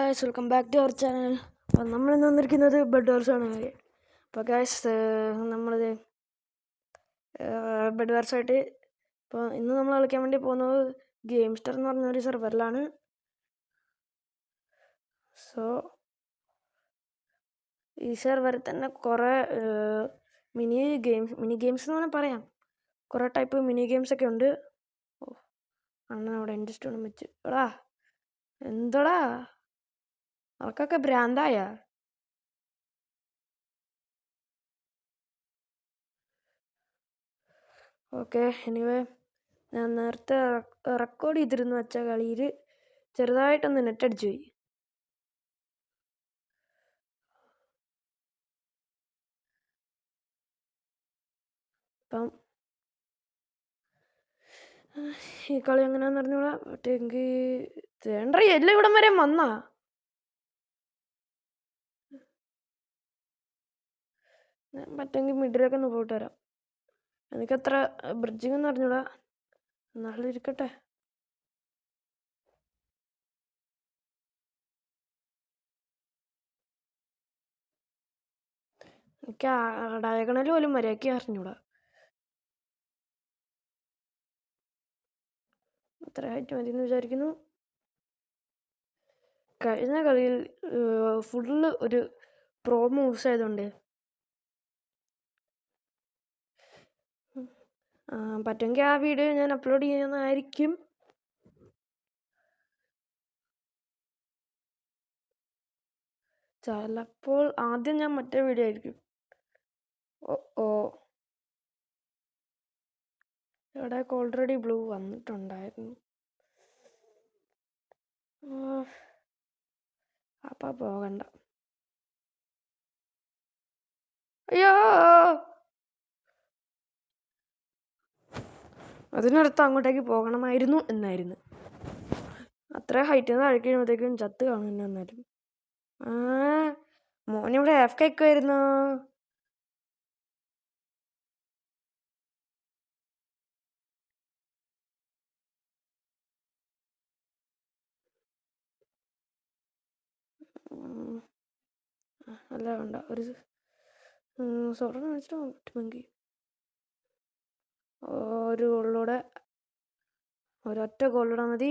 Guys, welcome back to our channel. അപ്പം നമ്മളിന്ന് വന്നിരിക്കുന്നത് ബെഡ് വാർസാണ്. അപ്പോൾ ഗായ്സ്, നമ്മളിത് ബെഡ് വാർസായിട്ട് ഇപ്പോൾ ഇന്ന് നമ്മൾ കളിക്കാൻ വേണ്ടി പോകുന്നത് ഗെയിംസ്റ്റർ എന്ന് പറഞ്ഞൊരു സെർവറിലാണ്. സോ ഈ സെർവറിൽ തന്നെ കുറേ മിനി ഗെയിംസ് എന്ന് വേണമെങ്കിൽ പറയാം. കുറേ ടൈപ്പ് മിനി ഗെയിംസൊക്കെ ഉണ്ട്. അണ്ണൻ അവിടെ ഇൻഡസ്ട്രി വെച്ച് എടാ എന്തോടാ അവർക്കൊക്കെ ഭ്രാന്തായ. ഓക്കെ, എനിവേ ഞാൻ നേരത്തെ റെക്കോർഡ് ചെയ്തിരുന്നു വെച്ച കളിയിൽ ചെറുതായിട്ടൊന്ന് നെറ്റ് അടിച്ചു പോയി. അപ്പം ഈ കളി എങ്ങനെയാന്ന് അറിഞ്ഞൂടാ. പറ്റെങ്കിൽ വേണ്ട എല്ലാം ഇവിടം വരെ വന്നാ പറ്റെങ്കിൽ മിഡിലൊക്കെ ഒന്ന് പോയിട്ട് വരാം. എനിക്കത്ര ബ്രിഡ്ജിങ് എന്ന് അറിഞ്ഞൂടാ, എന്നാലും ഇരിക്കട്ടെ. എനിക്ക് ഡയഗണൽ പോലും മര്യാദയ്ക്ക് അറിഞ്ഞൂടാ. അത്ര ഹൈറ്റ് മതി എന്ന് വിചാരിക്കുന്നു. കഴിഞ്ഞ കളിയിൽ ഫുള്ള് ഒരു പ്രോ മൂവ്സ് ആയതുകൊണ്ട് പറ്റുമെങ്കിൽ ആ വീഡിയോ ഞാൻ അപ്ലോഡ് ചെയ്യുന്നതായിരിക്കും. ചിലപ്പോൾ ആദ്യം ഞാൻ മറ്റേ വീഡിയോ ആയിരിക്കും. ഇവിടെയൊക്കെ ഓൾറെഡി ബ്ലൂ വന്നിട്ടുണ്ടായിരുന്നു. അപ്പം പോകണ്ട. അയ്യോ, അതിനടുത്ത് അങ്ങോട്ടേക്ക് പോകണമായിരുന്നു എന്നായിരുന്നു. അത്ര ഹൈറ്റിൽ നിന്ന് താഴേക്ക് കഴിയുമ്പോഴത്തേക്കും ചത്ത് കാണുന്നു. എന്നാലും മോനിവിടെ AFK ആയിരുന്നു. അല്ല വേണ്ട, ഒരു സ്വർണ്ണം മേടിച്ചിട്ട് പറ്റുമെങ്കിൽ ഒരു ഗോളിലൂടെ, ഒരൊറ്റ ഗോളിലൂടെ മതി.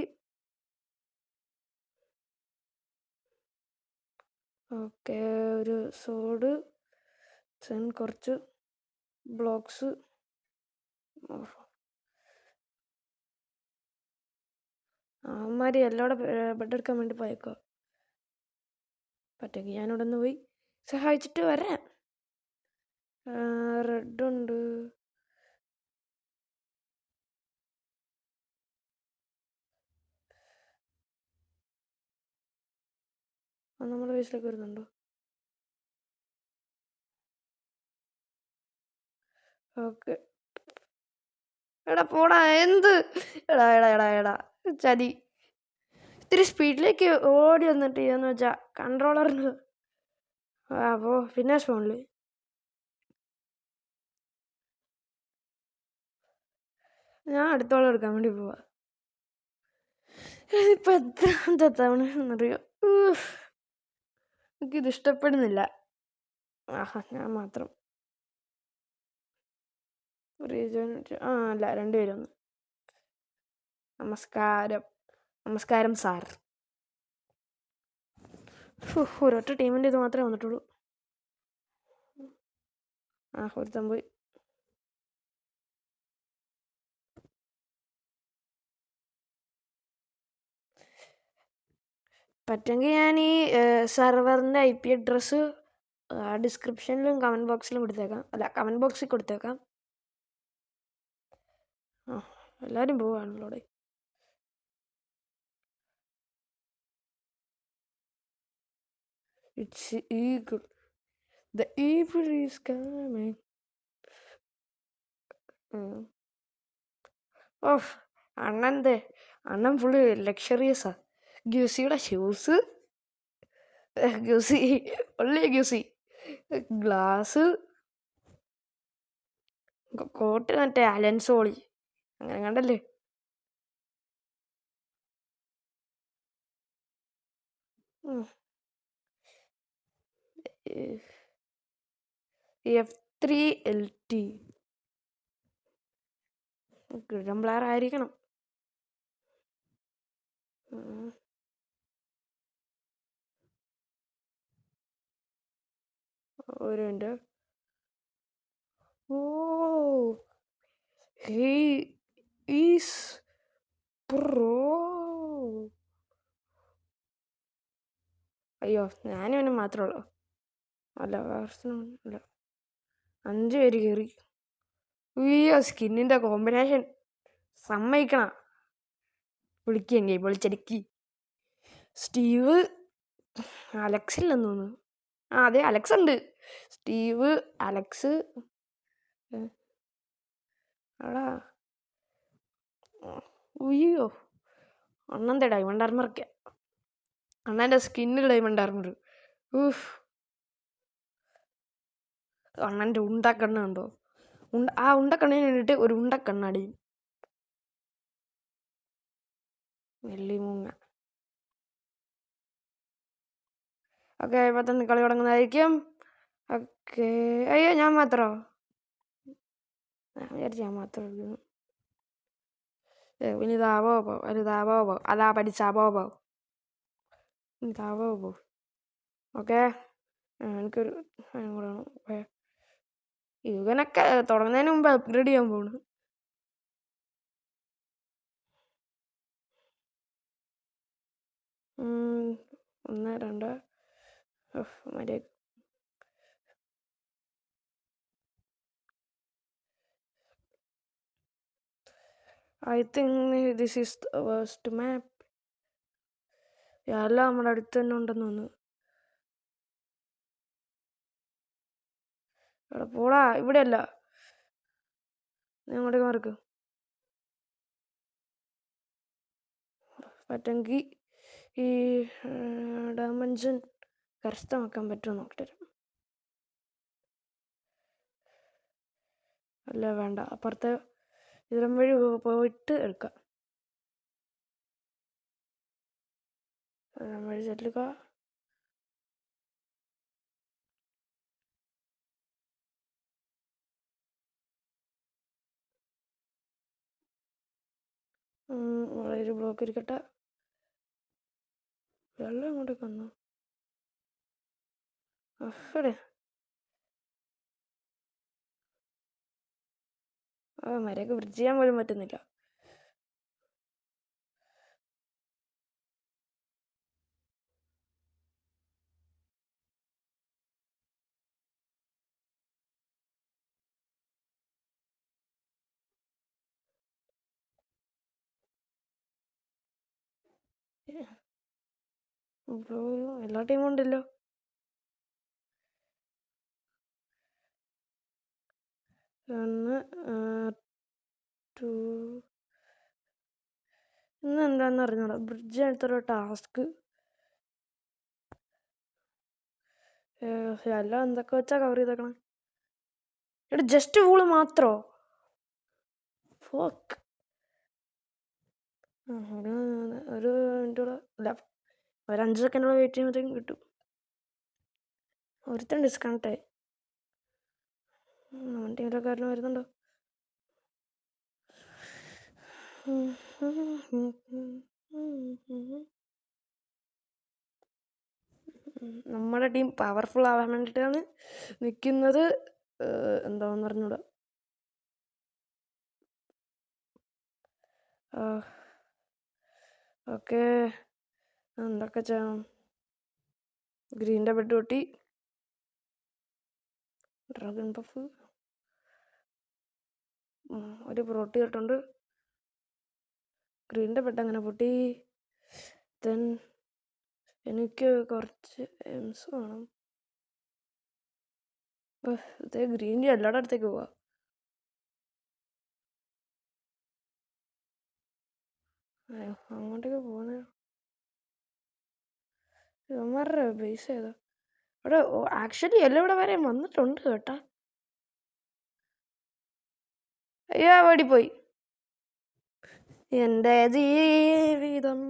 ഓക്കെ, ഒരു സോഡ്, കുറച്ച് ബ്ലോക്സ്. അവന്മാർ എല്ലാവിടെ ബെഡ് എടുക്കാൻ വേണ്ടി പോയേക്കോ. പറ്റുമെങ്കിൽ ഞാനിവിടെ നിന്ന് പോയി സഹായിച്ചിട്ട് വരാം. റെഡുണ്ട്. നമ്മുടെ വയസ്സിലേക്ക് വരുന്നുണ്ടോ? ഓക്കെ, എടാ പോടാ. എന്ത് എടാ എടാ എടാ എടാ ചതി. ഇത്തിരി സ്പീഡിലേക്ക് ഓടി വന്നിട്ട് എന്ന് വെച്ചാ കൺട്രോളറിന് പിന്നെ ഫോണില് ഞാൻ അടുത്തോളം എടുക്കാൻ വേണ്ടി പോവാ. ഇപ്പൊ എത്ര തവണ എന്നറിയോ? എനിക്കിത് ഇഷ്ടപ്പെടുന്നില്ല. ഞാൻ മാത്രം അല്ല, രണ്ടുപേരും. നമസ്കാരം സാർ. ഒരൊറ്റ ടീമിൻ്റെ ഇത് മാത്രമേ വന്നിട്ടുള്ളൂ. ഒരുത്തൻ പോയി. പറ്റുമെങ്കിൽ ഞാൻ ഈ സെർവറിൻ്റെ IP അഡ്രസ്സ് ഡിസ്ക്രിപ്ഷനിലും കമൻറ്റ് ബോക്സിലും കൊടുത്തേക്കാം. അല്ല, കമൻറ്റ് ബോക്സിൽ കൊടുത്തേക്കാം. എല്ലാവരും പോവാണല്ലോ. It's eagle. The evil is coming. അണ്ണൻ ഫുള്ള് ലക്ഷറിയസാ. ഗ്യൂസിയുടെ ഷൂസ്, ഗ്യൂസി ഗ്ലാസ്, കോട്ട് മറ്റേ അലൻസോളി അങ്ങനെ കണ്ടല്ലേ. F3LT കിഴം പ്ലെയർ ആയിരിക്കണം. ഒരു minute. Oh he is pro. അയ്യോ ഞാനും അവനും മാത്രമേ ഉള്ളൂ. അല്ല അല്ല 5 പേര് കയറി. അയ്യോ സ്കിന്നിൻ്റെ കോമ്പിനേഷൻ സമ്മതിക്കണ. വിളിക്കെങ്കിൽ വിളിച്ചടുക്കി. സ്റ്റീവ് അലക്സ് ഇല്ലെന്ന് തോന്നുന്നു. അതെ അലക്സ് ഉണ്ട്. സ്റ്റീവ് അലക്സ് എടാ. ഉയ്യോ അണ്ണൻ്റെ ഡയമണ്ട് ആർമറൊക്കെ. അണ്ണൻ്റെ സ്കിന്നിൽ ഡയമണ്ട് ആർമർ. അണ്ണൻ്റെ ഉണ്ടക്കണ്ണ് കണ്ടോ? ആ ഉണ്ടക്കണ്ണിന് വേണ്ടിയിട്ട് ഒരു ഉണ്ടക്കണ്ണടിയും. വെള്ളിമൂങ്ങ. ഓക്കെ ഇപ്പം തന്നെ കളി തുടങ്ങുന്നതായിരിക്കും. ഓക്കെ. അയ്യോ ഞാൻ മാത്രമോ? ഞാൻ വിചാരിച്ചു ഞാൻ മാത്രം എടുക്കുന്നു. ഇനിതാവോ വലുതാവോ അതാ പഠിച്ചാവോ ഇതാവോ. ഓക്കെ എനിക്കൊരു സാധനം കൂടെ വേണം. ഇവനൊക്കെ തുടങ്ങുന്നതിന് മുമ്പ് അപ്ഗ്രേഡ് ചെയ്യാൻ പോണു. 1 2 മര്യാദ. I think this is the worst map. എല്ലാം നമ്മുടെ അടുത്ത് തന്നെ ഉണ്ടെന്ന് തോന്നുന്നു. എവിടെ പോടാ? ഇവിടെ അല്ല, അങ്ങോട്ടേക്ക് മാർക്ക്. പറ്റുമെങ്കിൽ ഈ ഡയമെൻഷൻ കരസ്ഥമാക്കാൻ പറ്റുമോ നോക്കിട്ട്. അല്ല വേണ്ട, അപ്പുറത്തെ ഇതിരം വഴി പോയിട്ട് എടുക്കാം. വഴി ചെല്ലുക. വളരെ ബ്ലോക്ക് ഇരിക്കട്ടെ. വെള്ളം അങ്ങോട്ടേക്ക് വന്നു. അവിടെ മര്യാദക്ക് ബ്രിഡ്ജ് ചെയ്യാൻ പോലും പറ്റുന്നില്ല. എല്ലാ ടീമും ഉണ്ടല്ലോ. ഇന്ന് എന്താന്ന് അറിഞ്ഞൂടാ. ബ്രിഡ്ജ് എടുത്തൊരു ടാസ്ക് എല്ലാം എന്തൊക്കെ വെച്ചാ കവർ ചെയ്തേക്കണം. ഇവിടെ ജസ്റ്റ് വൂള് മാത്രോ? ഫോക്ക്. ഒരു മിനിറ്റ് കൂടെ അല്ല, ഒരു 5 സെക്കൻഡ് കൂടെ വെയിറ്റ് ചെയ്യുമ്പോഴത്തേക്കും കിട്ടും. ഒരുത്തൻ ഡിസ്കണക്റ്റ് ആയി. വണ്ടിയിലക്കാരന് വരുന്നുണ്ടോ? നമ്മുടെ ടീം പവർഫുൾ ആവാൻ വേണ്ടിയിട്ടാണ് നിൽക്കുന്നത്. എന്താണെന്ന് അറിഞ്ഞൂടാ. ഓക്കെ എന്തൊക്കെ ചെയ്യണം? ഗ്രീൻ്റെ ബെഡ് പൊട്ടി. ഡ്രാഗൺ പഫ് ഒരു പ്രോട്ടി കേട്ടുണ്ട്. ഗ്രീൻ്റെ ബെഡ് അങ്ങനെ പൊട്ടി. ദെൻ എനിക്ക് കുറച്ച് എംസ് വേണം. ഇതേ ഗ്രീൻ്റെ എല്ലാവരുടെ അടുത്തേക്ക് പോവാം. അങ്ങോട്ടേക്ക് പോകുന്ന ഇവന്മാരുടെ ബേസ് ചെയ്താ അവിടെ. ആക്ച്വലി എല്ലാം ഇവിടെ വരെ വന്നിട്ടുണ്ട് കേട്ടാ. അയ്യോ ഓടിപ്പോയി. എൻ്റെ ജീവിതം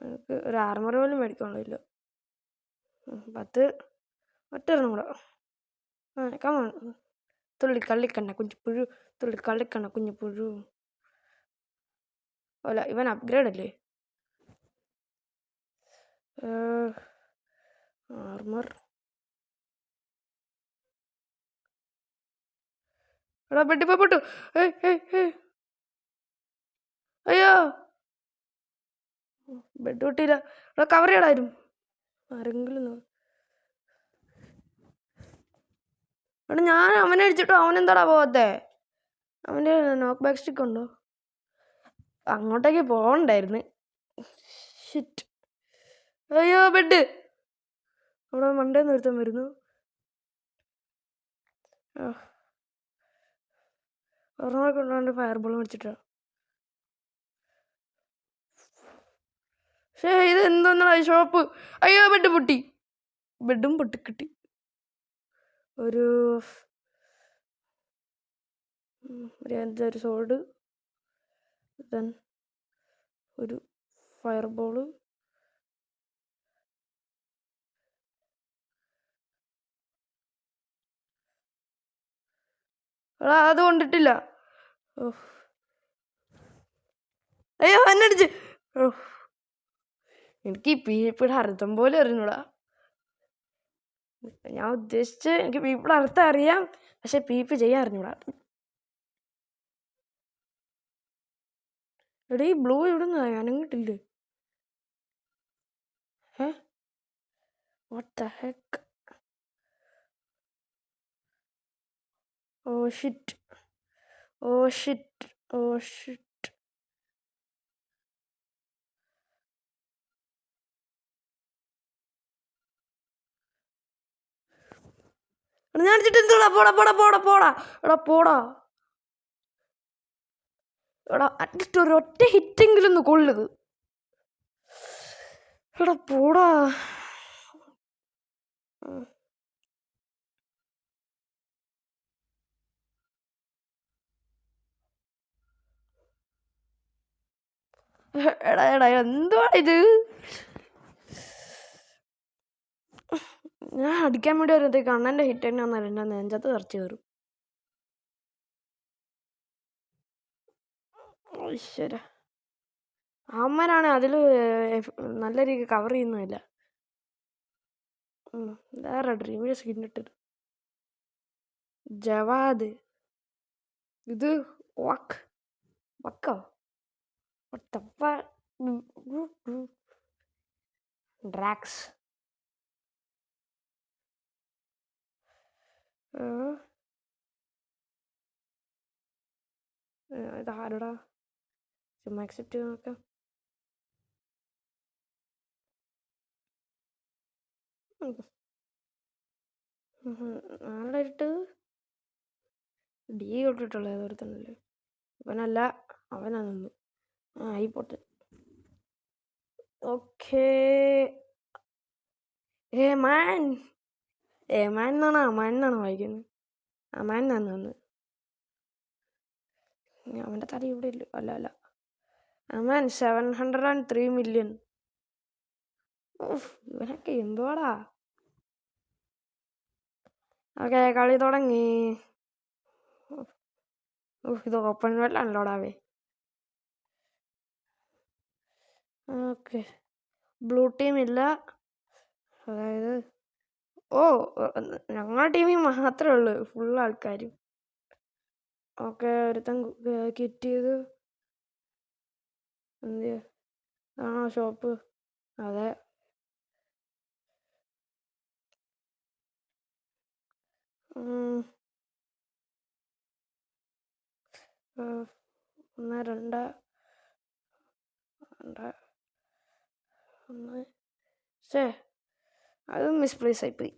എനിക്ക് ഒരു ആർമർ പോലും മേടിക്കാനുള്ളതില്ല. 10 ഒറ്റൊരെണ്ണം കൂടെ. കമോൺ. തുള്ളി കള്ളിക്കണ്ണ കുഞ്ഞിപ്പുഴു, തുള്ളി കള്ളിക്കണ്ണ കുഞ്ഞിപ്പുഴു. അല്ല, ഇവൻ അപ്ഗ്രേഡ് അല്ലേ? ആർമർ. എടാ പെട്ടിപ്പോ പൊട്ടു. അയ്യോ, ബെഡ് പൊട്ടിയില്ല. എടാ കവർ ചെയ്യടാരും ആരെങ്കിലും. എടാ ഞാൻ അവനെ അടിച്ചിട്ടോ അവനെന്താടാ പോകത്തെ? അവൻ്റെ നോക്ക് ബാക്ക് സ്റ്റിക്ക് ഉണ്ടോ? അങ്ങോട്ടേക്ക് പോകണ്ടായിരുന്നു. ഷിറ്റ്. അയ്യോ ബെഡ്. അവിടെ മണ്ടേന്ന് ഒരുത്തൻ വരുന്നു. ഒരെണ്ണം കൊണ്ടാണ്ട് ഫയർ ബോൾ മേടിച്ചിട്ടാ. ഇത് എന്തോന്നാ ഷോപ്പ്? അയ്യോ ബെഡ് പൊട്ടി. ബെഡും പൊട്ടിക്കിട്ടി. ഒരു എന്തൊരു സോഡ്, ദെൻ ഒരു ഫയർ ബോള്. എടാ അത് കൊണ്ടിട്ടില്ല. അയ്യോ എന്നടിച്ച്. എനിക്ക് ഈ പീപ്പിയുടെ അർത്ഥം പോലെ അറിഞ്ഞൂടാ. ഞാൻ ഉദ്ദേശിച്ച് എനിക്ക് പീപ്പിയുടെ അർത്ഥം അറിയാം, പക്ഷെ പീപ്പ് ചെയ്യാൻ അറിഞ്ഞൂടാ. എടാ ഈ ബ്ലൂ എവിടെ നിന്ന് അനങ്ങിട്ടില്ലേ? What the heck? Oh shit. Oh shit. Oh shit. ഞാൻ അടിച്ചിട്ട് എന്തുടാ? പോടാ പോടാ പോടാ പോടാ. എടാ പോടാ. എടാ അറ്റ്ലീസ്റ്റ് ഒരു ഒറ്റ ഹിറ്റെങ്കിലും ഒന്ന് കൊള്ളുത്. എടാ പോടാ. എടാ എടാ എന്തുവാണ് ഇത്? ഞാൻ അടിക്കാൻ വേണ്ടി വരുമ്പോഴത്തേക്ക് അണ്ണൻ്റെ ഹിറ്റ് തന്നെ വന്നാൽ എൻ്റെ നെഞ്ചത്ത് തെറിച്ച് കയറും. ഈശ്വര, അവന്മാരാണ് അതിൽ നല്ല രീതിക്ക് കവർ ചെയ്യുന്നില്ല. വേറെ ഡ്രീമിൻ്റെ സ്കിന്നിട്ടത് ജവാദ്. ഇത് വക്കോ ഡ്രാക്സ്. ഇതാരടാ? ചുമ്മാ അക്സെപ്റ്റ് ചെയ്ത് നോക്കാം. ആരുടെ ഇട്ട് ഡി കൊട്ടിട്ടുള്ള ഏതൊരുത്തന്നല്ലേ? ഇവനല്ല, അവനാ നിന്ന്. ആയിപ്പോട്ടെ. ഓക്കേ. മാൻ എന്നാണോ അമാൻ എന്നാണോ വായിക്കുന്നത്? അമാൻ എന്നാന്ന് വന്ന്. അവൻ്റെ തല ഇവിടെ ഇല്ല. അല്ല അല്ല, അമാൻ 703 million. ഇവനൊക്കെ എന്തുവാടാ? ഓക്കെ കളി തുടങ്ങി. ഇത് ഓപ്പൺ വെല്ലാണല്ലോടാവേ. ഓക്കെ, ബ്ലൂ ടീം ഇല്ല. അതായത് ഞങ്ങളുടെ ടീമിൽ മാത്രമേ ഉള്ളൂ ഫുൾ ആൾക്കാരും. ഓക്കെ, ഒരുത്തൻ കിറ്റ് ചെയ്ത്. എന്ത് ആണോ ഷോപ്പ്? അതെ. ഒന്ന് രണ്ട് ഒന്ന്. അത് മിസ്പ്ലേസ് ആയിപ്പോയി.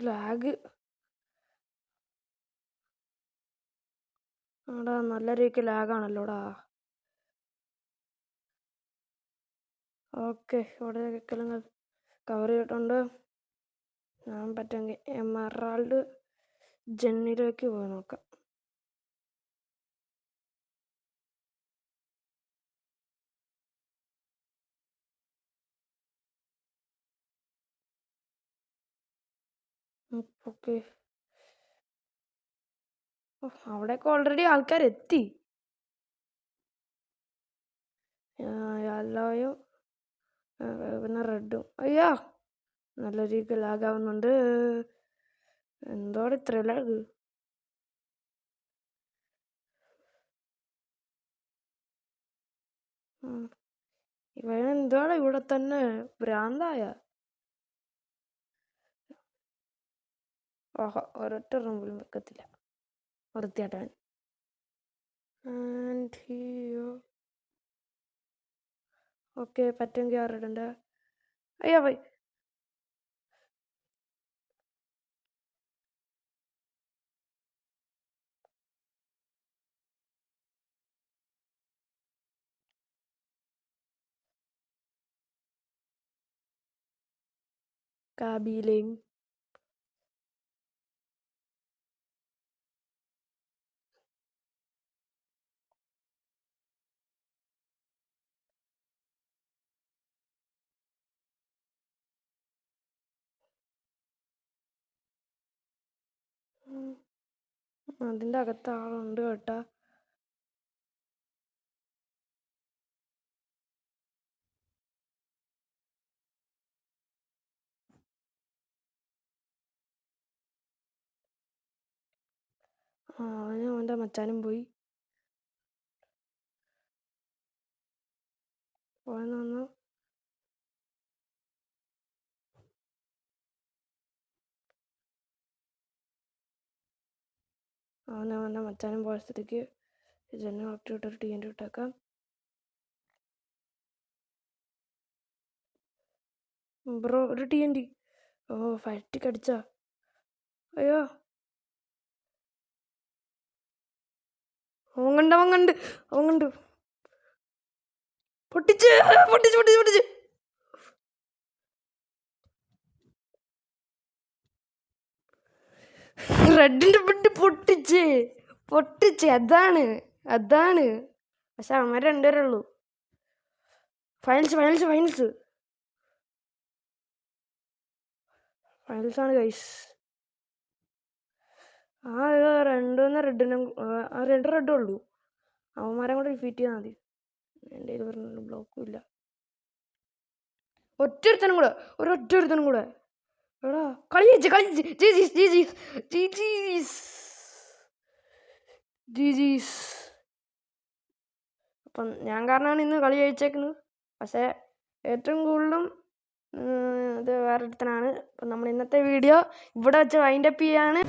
ലാഗ്. ആടാ നല്ല രീതിക്ക് ലാഗാണല്ലോടാ. ഓക്കെ, ഇവിടെ കിക്കലങ്ങൾ കവർ ചെയ്തിട്ടുണ്ട്. ഞാൻ പറ്റുമെങ്കിൽ എമറാൾഡ് ജെന്നിലേക്ക് പോയി നോക്കാം. ഓക്കെ, അവിടെയൊക്കെ ഓൾറെഡി ആൾക്കാരെത്തി. യെല്ലോയും പിന്നെ റെഡും. അയ്യാ, നല്ല രീതിക്ക് ലാഗാവുന്നുണ്ട്. എന്തോടെ ഇത്ര ലാഗ്? ഇവനെന്തോടെ ഇവിടെ തന്നെ ഭ്രാന്തായ? ഓഹോ, ഒരൊറ്റ റൂമിലും വെക്കത്തില്ല, വൃത്തിയായിട്ടവൻ. ഓക്കെ, പറ്റുമെങ്കിൽ ആ റെഡുണ്ട്. അയ്യോ പോയി. കാബിയിലെയും അതിൻ്റെ അകത്ത് ആളുണ്ട് കേട്ടാ. അവനും അവൻ്റെ മച്ചാനും പോയി. പോയെന്ന് വന്നു. അവൻ്റെ മച്ചാനും പോയ സ്ഥിതിക്ക് ജെന്നെ ഒട്ടിട്ടൊരു TNT ഇട്ടേക്കാം. ബ്രോ, ഒരു TNT. ഓ, ഫൈറ്റിക്ക് അടിച്ചാ. അയ്യോ, അവൻ കണ്ട് പൊട്ടിച്ച്. റെഡിന്റെ പെട്ടി പൊട്ടിച്ച്. അതാണ്. പക്ഷെ അവന്മാർ രണ്ടുപേരേ ഉള്ളൂ. ഫൈനൽസാണ് ഗൈസ്. രണ്ട് റെഡും ഉള്ളൂ. അവന്മാരെ കൂടെ ഡിഫീറ്റ് ചെയ്താൽ മതി. എൻ്റെ കയ്യിൽ പറഞ്ഞ ബ്ലോക്കും ഇല്ല. ഒറ്റൊരുത്തനും കൂടെ. എടാ, കളി ജീജീസ്. അപ്പം ഞാൻ കാരണമാണ് ഇന്ന് കളി ജയിച്ചേക്കുന്നത്. പക്ഷേ ഏറ്റവും കൂടുതലും ഇത് വേറെ ഒരുത്തനാണ്. അപ്പം നമ്മൾ ഇന്നത്തെ വീഡിയോ ഇവിടെ വെച്ച് വൈൻഡപ്പ് ചെയ്യാണ്.